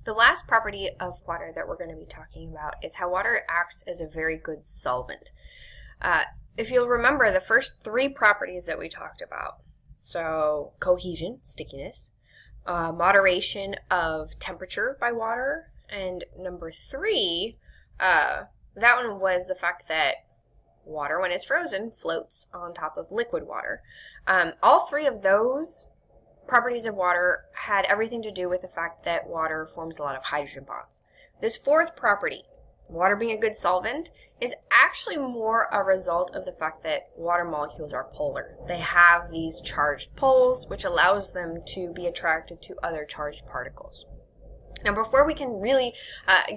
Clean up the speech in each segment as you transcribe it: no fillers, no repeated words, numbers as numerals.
The last property of water that we're going to be talking about is how water acts as a very good solvent. If you'll remember the first three properties that we talked about, so cohesion, stickiness, moderation of temperature by water, and number three, that one was the fact that water, when it's frozen, floats on top of liquid water. All three of those properties of water had everything to do with the fact that water forms a lot of hydrogen bonds. This fourth property, water being a good solvent, is actually more a result of the fact that water molecules are polar. They have these charged poles, which allows them to be attracted to other charged particles. Now, before we can really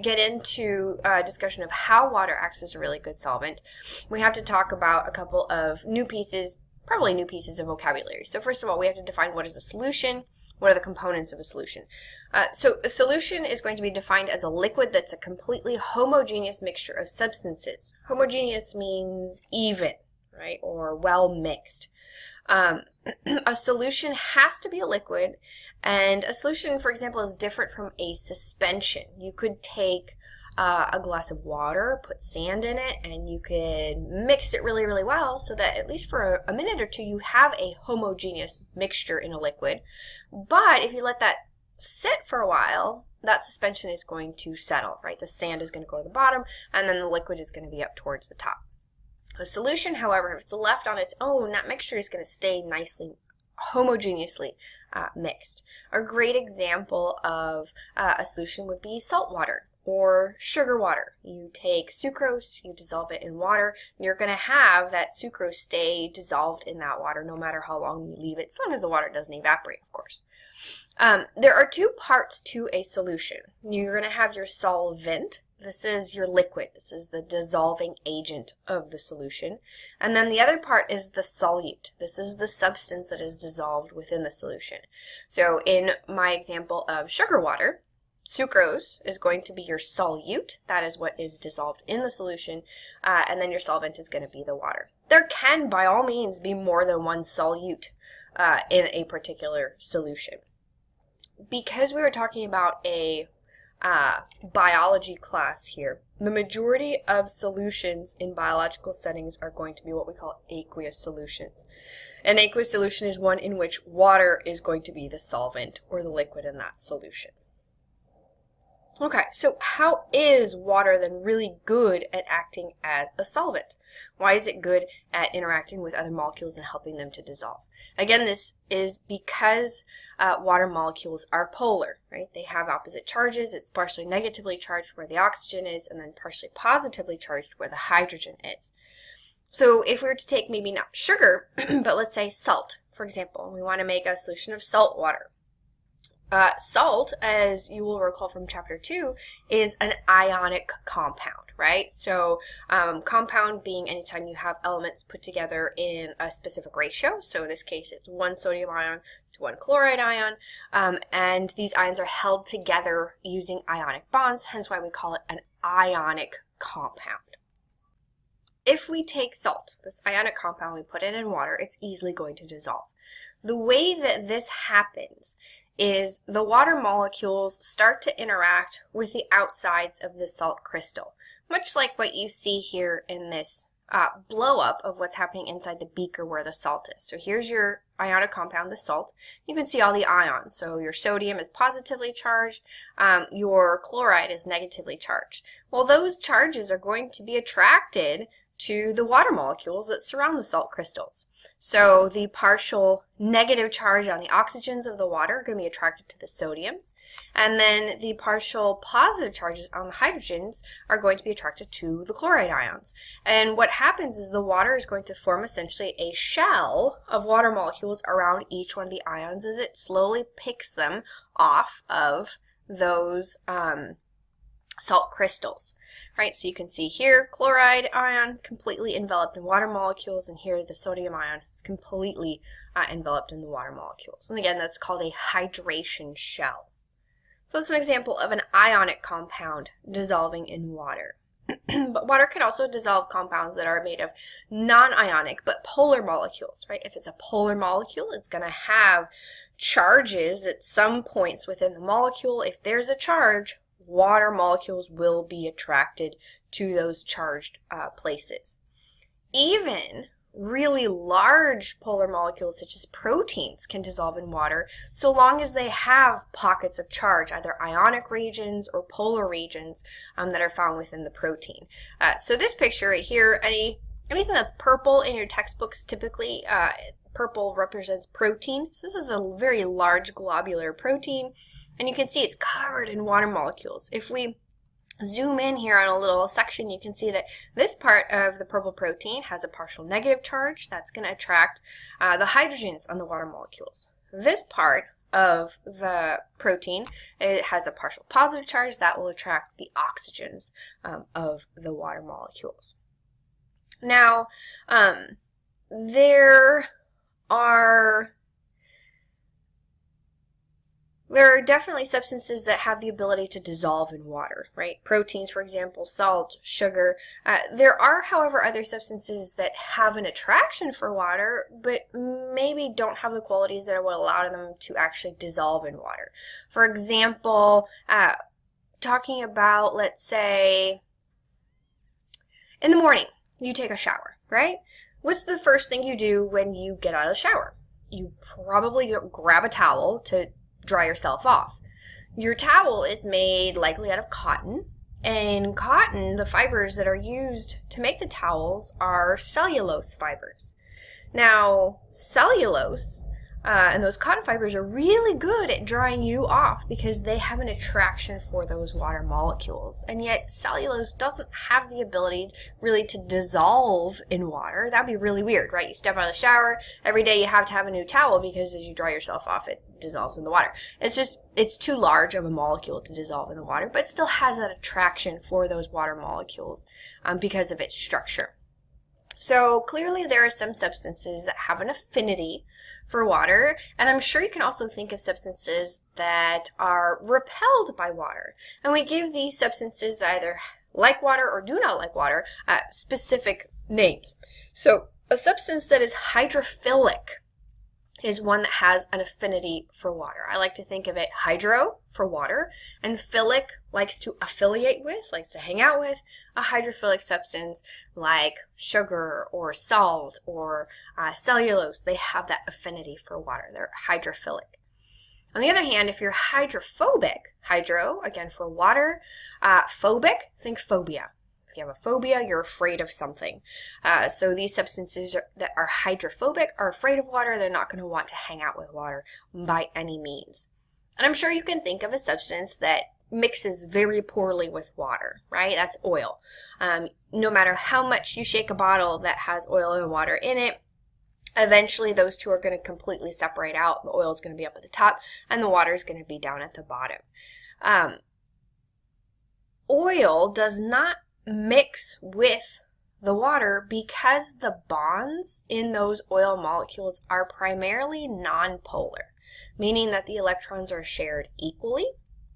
get into a discussion of how water acts as a really good solvent, we have to talk about a couple of new pieces, probably new pieces of vocabulary. So first of all, we have to define what is a solution, what are the components of a solution. So a solution is going to be defined as a liquid that's a completely homogeneous mixture of substances. Homogeneous means even, right, or well mixed. A solution has to be a liquid, and a solution, for example, is different from a suspension. You could take a glass of water, put sand in it, and you could mix it really, really well so that at least for a minute or two you have a homogeneous mixture in a liquid. But if you let that sit for a while, that suspension is going to settle, right? The sand is going to go to the bottom, and then the liquid is going to be up towards the top. A solution, however, if it's left on its own, that mixture is going to stay nicely homogeneously mixed. A great example of a solution would be salt water or sugar water. You take sucrose, you dissolve it in water, and you're going to have that sucrose stay dissolved in that water no matter how long you leave it, as long as the water doesn't evaporate, of course. There are two parts to a solution. You're going to have your solvent. This is your liquid. This is the dissolving agent of the solution. And then the other part is the solute. This is the substance that is dissolved within the solution. So in my example of sugar water, sucrose is going to be your solute. That is what is dissolved in the solution. And then your solvent is going to be the water. There can, by all means, be more than one solute in a particular solution. Because we were talking about a biology class here, the majority of solutions in biological settings are going to be what we call aqueous solutions. An aqueous solution is one in which water is going to be the solvent or the liquid in that solution. Okay, so how is water then really good at acting as a solvent? Why is it good at interacting with other molecules and helping them to dissolve? Again, this is because water molecules are polar, right? They have opposite charges. It's partially negatively charged where the oxygen is, and then partially positively charged where the hydrogen is. So if we were to take maybe not sugar, but let's say salt, for example, we want to make a solution of salt water. Salt, as you will recall from chapter 2, is an ionic compound, right? So compound being anytime you have elements put together in a specific ratio. So in this case, it's one sodium ion to one chloride ion. And these ions are held together using ionic bonds, hence why we call it an ionic compound. If we take salt, this ionic compound, we put it in water, it's easily going to dissolve. The way that this happens is the water molecules start to interact with the outsides of the salt crystal, much like what you see here in this blow up of what's happening inside the beaker where the salt is. So here's your ionic compound, the salt. You can see all the ions. So your sodium is positively charged, your chloride is negatively charged. Well, those charges are going to be attracted to the water molecules that surround the salt crystals. So the partial negative charge on the oxygens of the water are going to be attracted to the sodiums, and then the partial positive charges on the hydrogens are going to be attracted to the chloride ions. And what happens is the water is going to form essentially a shell of water molecules around each one of the ions as it slowly picks them off of those salt crystals, right? So you can see here, chloride ion completely enveloped in water molecules, and here the sodium ion is completely enveloped in the water molecules. And again, that's called a hydration shell. So it's an example of an ionic compound dissolving in water. But water can also dissolve compounds that are made of non-ionic but polar molecules, right? If it's a polar molecule, it's going to have charges at some points within the molecule. If there's a charge, water molecules will be attracted to those charged places. Even really large polar molecules such as proteins can dissolve in water so long as they have pockets of charge, either ionic regions or polar regions that are found within the protein. So this picture right here, anything that's purple in your textbooks, typically purple represents protein. So this is a very large globular protein, and you can see it's covered in water molecules. If we zoom in here on a little section, you can see that this part of the purple protein has a partial negative charge. That's going to attract the hydrogens on the water molecules. This part of the protein, it has a partial positive charge that will attract the oxygens of the water molecules. Now, there are definitely substances that have the ability to dissolve in water, right? Proteins, for example, salt, sugar. There are, however, other substances that have an attraction for water, but maybe don't have the qualities that would allow them to actually dissolve in water. For example, talking about, let's say, in the morning, you take a shower, right? What's the first thing you do when you get out of the shower? You probably grab a towel to dry yourself off. Your towel is made likely out of cotton, and cotton, the fibers that are used to make the towels are cellulose fibers. Now, cellulose and those cotton fibers are really good at drying you off because they have an attraction for those water molecules. And yet cellulose doesn't have the ability really to dissolve in water. That'd be really weird, right? You step out of the shower, every day you have to have a new towel because as you dry yourself off, it dissolves in the water. It's too large of a molecule to dissolve in the water, but it still has that attraction for those water molecules because of its structure. So clearly there are some substances that have an affinity for water, and I'm sure you can also think of substances that are repelled by water. And we give these substances that either like water or do not like water specific names. So a substance that is hydrophilic is one that has an affinity for water. I like to think of it hydro for water, and philic likes to affiliate with, likes to hang out with a hydrophilic substance like sugar or salt or cellulose. They have that affinity for water. They're hydrophilic. On the other hand, if you're hydrophobic, hydro, again for water, phobic, think phobia. If you have a phobia, you're afraid of something. So these substances that are hydrophobic are afraid of water. They're not going to want to hang out with water by any means. And I'm sure you can think of a substance that mixes very poorly with water, right? That's oil. No matter how much you shake a bottle that has oil and water in it, eventually those two are going to completely separate out. The oil is going to be up at the top and the water is going to be down at the bottom. Oil does not mix with the water because the bonds in those oil molecules are primarily nonpolar, meaning that the electrons are shared equally.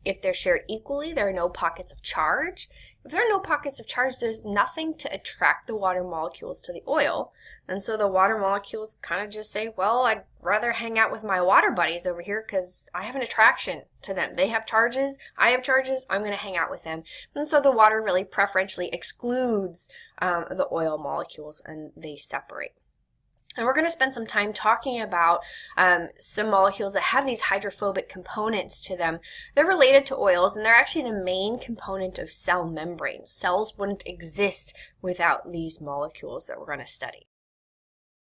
If they're shared equally, there are no pockets of charge. If there are no pockets of charge, there's nothing to attract the water molecules to the oil. And so the water molecules kind of just say, well, I'd rather hang out with my water buddies over here because I have an attraction to them. They have charges, I have charges, I'm going to hang out with them. And so the water really preferentially excludes the oil molecules and they separate. And we're going to spend some time talking about some molecules that have these hydrophobic components to them. They're related to oils, and they're actually the main component of cell membranes. Cells wouldn't exist without these molecules that we're going to study.